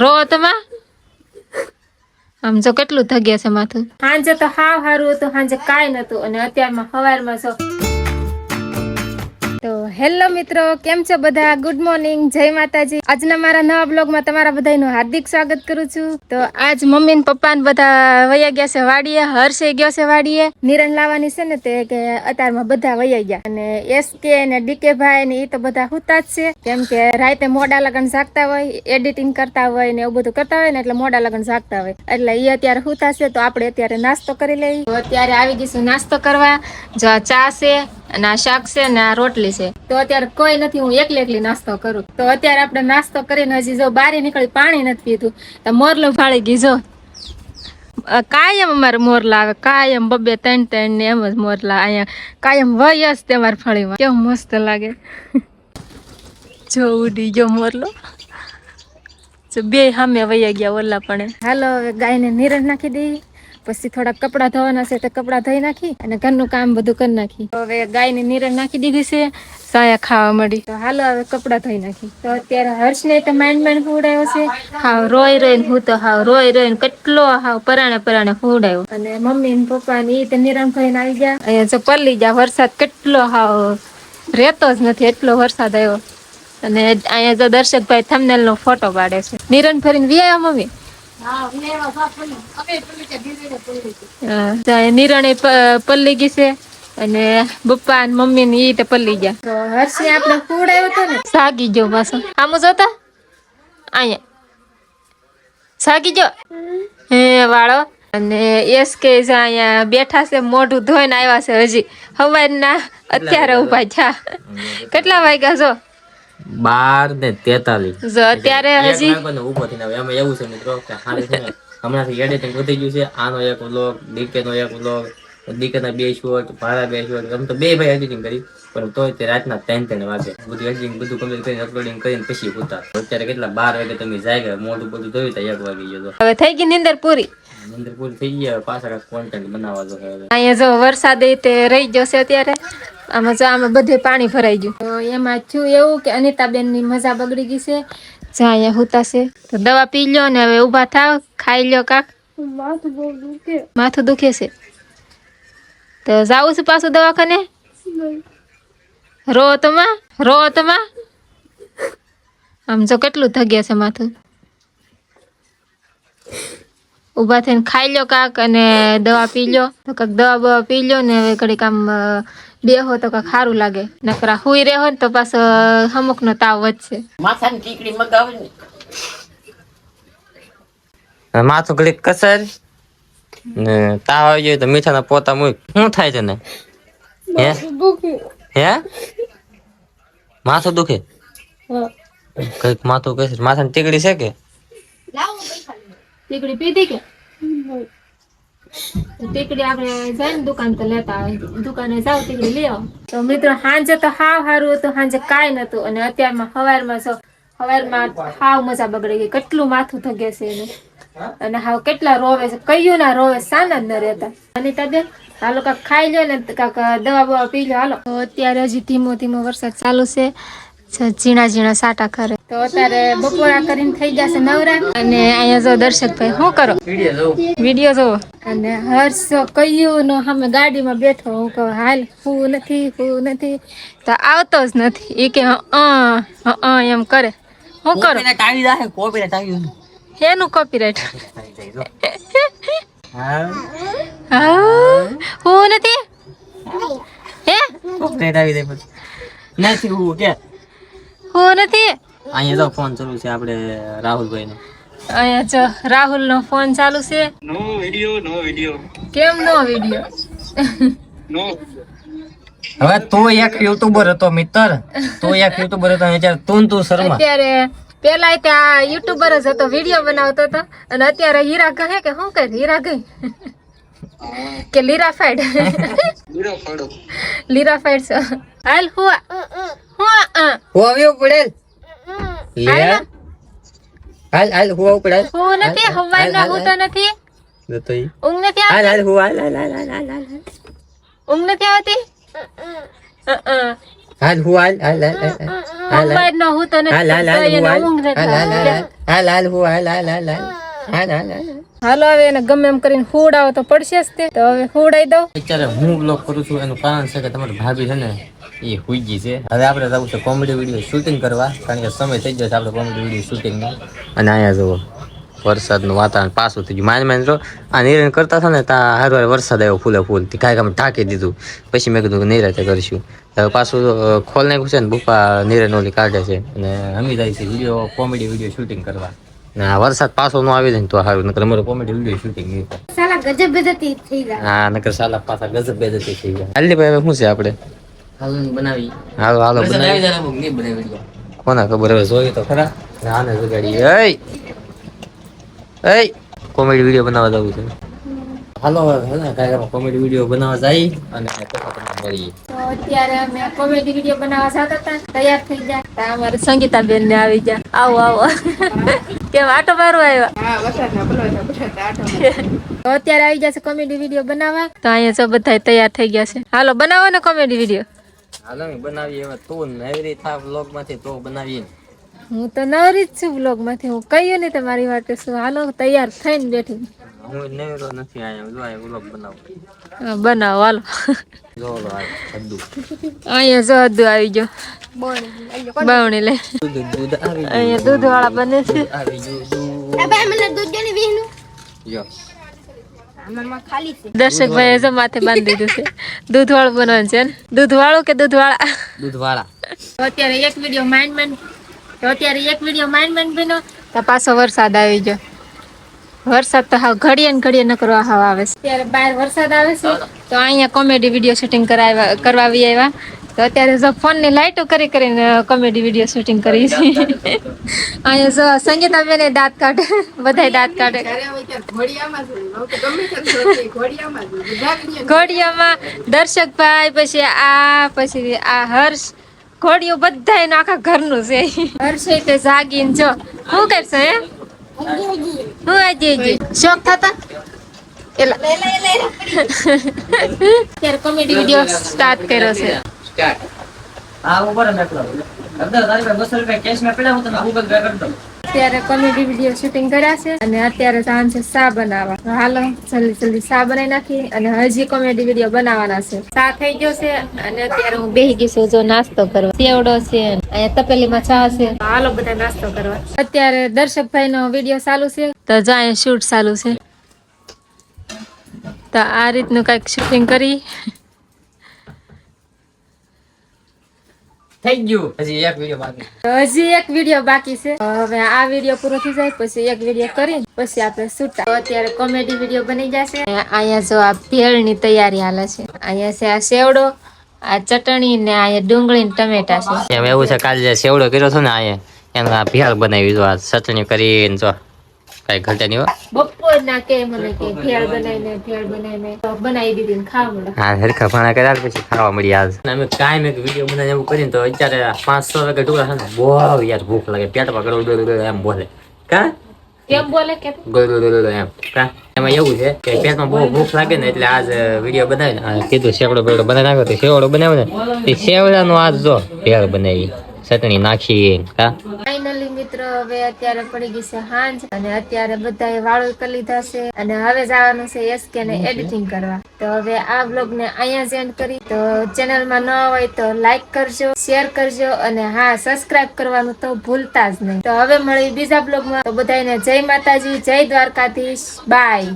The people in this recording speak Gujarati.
રો તમા આમ જો કેટલું થગ્યા છે માથું. સાંજે તો હાવ હારું હતું, સાંજે કાંઈ નતું અને અત્યારમાં સવારમાં જો. તો હેલો મિત્રો, કેમ છો બધા? ગુડ મોર્નિંગ, જય માતાજી. આજના મારા નવા બ્લોગમાં તમારા બધાનું હાર્દિક સ્વાગત કરું છું. તો આજ મમ્મી ને પપ્પા ને બધા વયા ગયા છે વાડીએ. હર્ષે ગયો છે વાડીએ, નિરણ લાવવાની છે ને તે કે અત્યારમાં બધા વયા ગયા. અને એસકે ને ડીકે ભાઈ ને એ તો બધા હુતા જ છે, કેમ કે રાતે મોડા લગન જાગતા હોય, એડિટિંગ કરતા હોય ને એવું બધું કરતા હોય ને એટલે મોડા લગન જાગતા હોય, એટલે એ અત્યારે હુતા છે. તો આપણે અત્યારે નાસ્તો કરી લઈએ. તો અત્યારે આવી ગઈશું નાસ્તો કરવા. જો આ ચા છે અને આ શાક છે ને આ રોટલી છે. તો અત્યારે કોઈ નથી, હું એકલી નાસ્તો કરું. તો અત્યારે આપણે નાસ્તો કરીને હજી જો બારી નીકળી, પાણી નથી પીધું તો મોરલું ફાળી ગઈ. જો કાયમ અમારે મોરલા આવે, કાયમ બબે ત્રણ ને એમ જ મોરલા અહીંયા કાયમ વય જ તમારે ફળીમાં. કેવું મસ્ત લાગે. જો ઉડી ગયો મોરલો, બે સામે વયા ગયા ઓલા પણ. હાલો હવે ગાયને નિરણ નાખી દઈએ, પછી થોડા કપડા ધોવાના છે તો કપડા ધોઈ નાખી અને ઘરનું કામ બધું કરી નાખી. તો હવે ગાયને નિરણ નાખી દીધી છે, સાયા ખાવા મળી. તો હાલો હવે કપડા ધોઈ નાખી. તો અત્યારે હર્ષને તો માંડ ફૂડાયો છે, હાવ રોઈ રોઈને હું તો હાવ રોઈ રોઈને કેટલો હાવ પરાણે ફૂડાયો. અને મમ્મી ને પપ્પા ને એ તો નિરણ થઈને આવી ગયા. અહીંયા જો પલ્લી ગયા, વરસાદ કેટલો હાવ રહેતો જ નથી, એટલો વરસાદ આવ્યો. અને અહીંયા જો દર્શકભાઈ થંબનેલ નો ફોટો પાડે છે. નિરણ ફરીને વ્યાયા મમ્મી. નિરણે પલ્લી ગઈ છે અને પપ્પા ને મમ્મી ને ઈ તો પલ્લી ગયા. તો હર્ષને આપણે ફૂડાયો હતો ને, સાગી ગયો પાછો. આમ જોતા અહીંયા સાગી ગયો હે વાળો. અને એસકે અહીંયા બેઠા છે, મોઢું ધોઈને આવ્યા છે. હજી સવારના અત્યારે ઉભા થયા. કેટલા વાગ્યા જો? 12:43. જો અત્યારે હજી ઉભો થઈને એમાં એવું છે મિત્રો કે હાલે છે ને હમણાંથી એડિટિંગ વધી ગયું છે. આનો એક વ્લોગ, ડીકે નો એક વ્લોગ, ડીકે ના 2 શોર્ટ, ભાડા 2 શોર્ટ, આમ તો 2 ભાઈ એડિટિંગ કરી, પણ તોય તે રાતના 3 વાગે બધું એડિટિંગ બધું કમ્પ્લીટ કરીને અપલોડિંગ કરીને પછી ઉતાર. અત્યારે કેટલા 12 વાગે તમે જાય, મોઢું બધું ધોયું તો 1 વાગી ગયો. હવે થઈ ગઈ નીંદર પૂરી. નીંદર પૂરી થઈ ગઈ, પાછા કોન્ટેન્ટ બનાવવા જો. અહીંયા જો વરસાદ તે રહી જશે અત્યારે. આમાં જો આમાં બધે પાણી ભરાઈ ગયું. તો એમાં થયું એવું કે અનિતાબેન ની મજા બગડી ગઈ છે. જા અહીંયા હુતા છે, તો દવા પી લ્યો ને હવે ઊભા થાવ, ખાઈ લ્યો કાક. માથું દુખે છે તો જાવું છે પાછું દવાખાને? રો તમા આમ જો કેટલું થગ્યા છે માથું. ઊભા થઈને ખાઈ લ્યો કાક અને દવા પી લ્યો. તો કાક દવા પી લ્યો ને હવે ઘડીક આમ બેહો તો કાક સારું લાગે. નકરા હુઈ રહ્યો ને તો પાછો અમુક નો તાવ વધશે. માથાની ટીકડી મગાવે ને માથું ઘડીક કસર ને તાવ આવી જાય તો મીઠાના પોતા મૂક. શું થાય તને? હે માથું દુખે? કઈક માથું કસર, માથાની ટીકડી છે કે? ટીકડી પીધી કે? ટીકડી આપણે જાય ને દુકાન તો લેતા આવે, દુકાને જાવ ટીકડી લઈ આવો. તો મિત્રો સાંજે તો હાવ હારું હતું, સાંજે કાંઈ નતું. અને અત્યારમાં સવારમાં હાવ મજા બગડી ગઈ. કેટલું માથું થગે છે એને, અને હાવ કેટલા રોવે છે, કયું ના રોવે, સાના જ ન રહેતા. અનિતાબેન હાલો કાક ખાઈ લો ને કાક દવા બવા પી લો હાલો. તો અત્યારે હજી ધીમો વરસાદ ચાલુ છે, ઝીણા સાટા કરે. તો અત્યારે બપોરા કરીને થઈ જશે નવરા. અને અહીંયા જો દર્શકભાઈ શું કરો? વિડીયો જોવો. અને હર્ષ કયું નો સામે ગાડીમાં બેઠો. હું કહું હાલ હું નથી તો આવતો જ નથી. એ કે એમ કરે. શું કરો? એનું કોપીરાઈટ. હું નથી હે હું નથી. અહીંયા તો ફોન ચાલુ છે આપણે રાહુલભાઈ નો. અહીંયા જો રાહુલ નો ફોન ચાલુ છે. નો વિડિયો કેમ નો વિડિયો? હવે તું એક યુટ્યુબર હતો મિત્ર, તું શર્મા. અત્યારે પેલા ત્યાં યુટ્યુબર જ હતો, વિડીયો બનાવતો હતો. અને અત્યારે હીરા કહે કે શું કરે? હીરા ગઈ કે લીરાફાઈડ છે. હાલ હું પડે લે હાલ હું પડે હું નથી હવાઈ ના હું તો નથી ઊંઘ નથી આવતી. હાલ ઊંઘ નથી આવતી. હાલ હું હાલ નો હું તો નથી હાલ તો એને ઊંઘ નથી આવતી. હાલ હું હાલ હાલો હવે એને ગમે એમ કરીને હુડાવો તો પડશે જ તે. તો હવે હુડાઈ દઉં. અત્યારે હું બ્લોગ કરું છું એનું કારણ છે કે તમારી ભાભી છે ને એ હુઈ ગઈ છે. હવે આપણે જવું છે કોમેડી વિડીયો શૂટિંગ કરવા, કારણ કે સમય થઈ ગયો છે આપણે કોમેડી વિડીયો શૂટિંગનો. અને અહીંયા જુઓ વરસાદનું વાતાવરણ પાછું થઈ ગયું. માન જો આ નિરણ કરતા હતા ને ત્યાં હારવાર વરસાદ આવ્યો ફૂલે ફૂલ કાંઈક અમે ઢાંકી દીધું. પછી મેં કીધું કે નિરાતે કરશું. હવે પાછું ખોલ નાખ્યું છે ને બુપ્પા નિરણ ઓલી કાઢે છે અને અમે જાય છે વિડીયો કોમેડી વિડીયો શૂટિંગ કરવા. ને આ વરસાદ પાછો ન આવી જાય ને તો સારું, નકર અમારે કોમેડી વિડીયો શૂટિંગ નહીં થાય. સાલા ગજબ બેજતી થઈ જાય. હા નકર સાલા પાછા ગજબ બેજતી થઈ જાય. હાલી ભાઈ હવે શું છે આપણે બનાવી હાલો બનાવી કોના ખબર હવે જોઈ તો ખરા. આને જગાડી એ કોમેડી વિડીયો બનાવવા જવું છે. હાલો હવે કાંઈ કોમેડી વિડીયો બનાવવા જાય અને મળીએ. તો અત્યારે અમે કોમેડી વિડીયો બનાવવા જતા હતા, તૈયાર થઈ ગયા. તો અમારે સંગીતાબેન ને આવી ગયા. આવો આવો કેમ આટો મારવા આવ્યા? તો અત્યારે આવી ગયા છે કોમેડી વિડીયો બનાવવા. તો અહીંયા જો બધા તૈયાર થઈ ગયા છે. હાલો બનાવો ને કોમેડી વિડીયો. હાલો બનાવીએ હવે. તું નવરી થા વ્લોગ માંથી તો બનાવીએ. હું તો નવરી જ છું વ્લોગ માંથી. હું કહ્યું નહીં તમારી વાતે શું. હાલો તૈયાર થઈને બેઠી. હું નવરો નથી આયા જો આ વ્લોગ બનાવો. હા બનાવો હાલો. જો લો આ સદ્દુ અહીંયા જો હદુ આવી ગયો. બાવણી લે. દૂધ આવી અહીંયા દૂધ વાળા બને છે. આવી ગયું જો દર્શકભાઈ જો માથે બાંધી દીધું છે. દૂધ વાળું બનાવવાનું છે ને. દૂધ વાળું કે દૂધ વાળા? દૂધ વાળા. અત્યારે એક વિડીયો માઇન્ડ માઇન્ડ બન્યો તો પાછો વરસાદ આવી ગયો. વરસાદ તો હાવ ઘડીએ ને ઘડીએ ન કરવા હાવ આવે છે. અત્યારે બહાર વરસાદ આવે છે તો અહીંયા કોમેડી વિડીયો શૂટિંગ કરવા આવી આવ્યા. તો અત્યારે જો ફોન ની લાઈટો કરીને કોમેડી વિડીયો શૂટિંગ કરી છે. અહીંયા જો સંગીતાબેન દાંત કાઢે, બધાય દાંત કાઢે. ઘોડિયામાં દર્શકભાઈ પછી આ હર્ષ ઘોડિયું બધા એનું આખા ઘરનું છે. હર્ષે તે જાગીને જો શું કરશે હે? હું આજે શોખ થતા એલા ત્યારે કોમેડી વિડીયો સ્ટાર્ટ કર્યો છે. અત્યારે કોમેડી વિડીયો શૂટિંગ કર્યા છે અને અત્યારે જવાનું છે શા બનાવવા. હાલો જલ્દી શા બનાવી નાખી. અને હજી કોમેડી વિડીયો બનાવવાના છે. શા થઈ ગયો છે અને અત્યારે હું બેહી ગઈ છું જો નાસ્તો કરવા. સેવડો છે અહીંયા તપેલીમાં ચા છે. હાલો બધા નાસ્તો કરવા. અત્યારે દર્શકભાઈ નો વિડીયો ચાલુ છે તો જો અહીંયા શૂટ ચાલુ છે. તો આ રીતનું કઈક શૂટિંગ કરી થઈ ગયું. હજી એક વિડીયો બાકી. હજી એક વિડીયો બાકી છે. હવે આ વિડીયો પૂરો થઈ જાય પછી એક વિડીયો કરીને પછી આપણે શૂટ. અત્યારે કોમેડી વિડીયો બની જશે. અહીંયા જો આ ભેળ ની તૈયારી હાલે છે. અહીંયા છે આ સેવડો, આ ચટણી ને અહીંયા ડુંગળી ને ટમેટા છે. એમ એવું છે કાલે જે સેવડો કર્યો હતો ને અહીંયા એનું આ ભેળ બનાવી જો આ ચટણી કરીને જો કઈ ઘટે નહીં. બપોર ના કે મને કે ભેળ બનાવીને તો બનાવી દીધી ને ખાવા મળે. હા હરખા ભાણા કર્યા પછી ખાવા મળી આજ. અમે કાંઈ મેં વિડીયો બનાવીને એવું કરીને તો અત્યારે 500 વાગે ટુકડા છે ને બહુ યાર ભૂખ લાગે. પેટમાં ગળો એમ બોલે કા કેમ બોલે કે ગળો એમ કા. એમાં એવું છે કે પેટમાં બહુ ભૂખ લાગે ને એટલે આજ વિડીયો બનાવીને કીધું સેવડો બેવડો બનાવી નાખ્યો. તો સેવડો બનાવ્યો ને એ સેવડાનો આજ જો ભેળ બનાવી ચટણી નાખી કા. ફાઇનલી મિત્રો હવે અત્યારે પડી ગઈ છે સાંજ અને અત્યારે બધાએ વાળું કરી લીધા છે અને હવે જવાનું છે એસકે ને એડિટિંગ કરવા. તો હવે આ વ્લોગ ને અહીંયા જ એન્ડ કરી. તો ચેનલમાં ન હોય તો લાઈક કરજો, શેર કરજો અને હા સબસ્ક્રાઇબ કરવાનું તો ભૂલતા જ નહીં. તો હવે મળી બીજા બ્લોગમાં. તો બધાને જય માતાજી, જય દ્વારકાધીશ, બાય.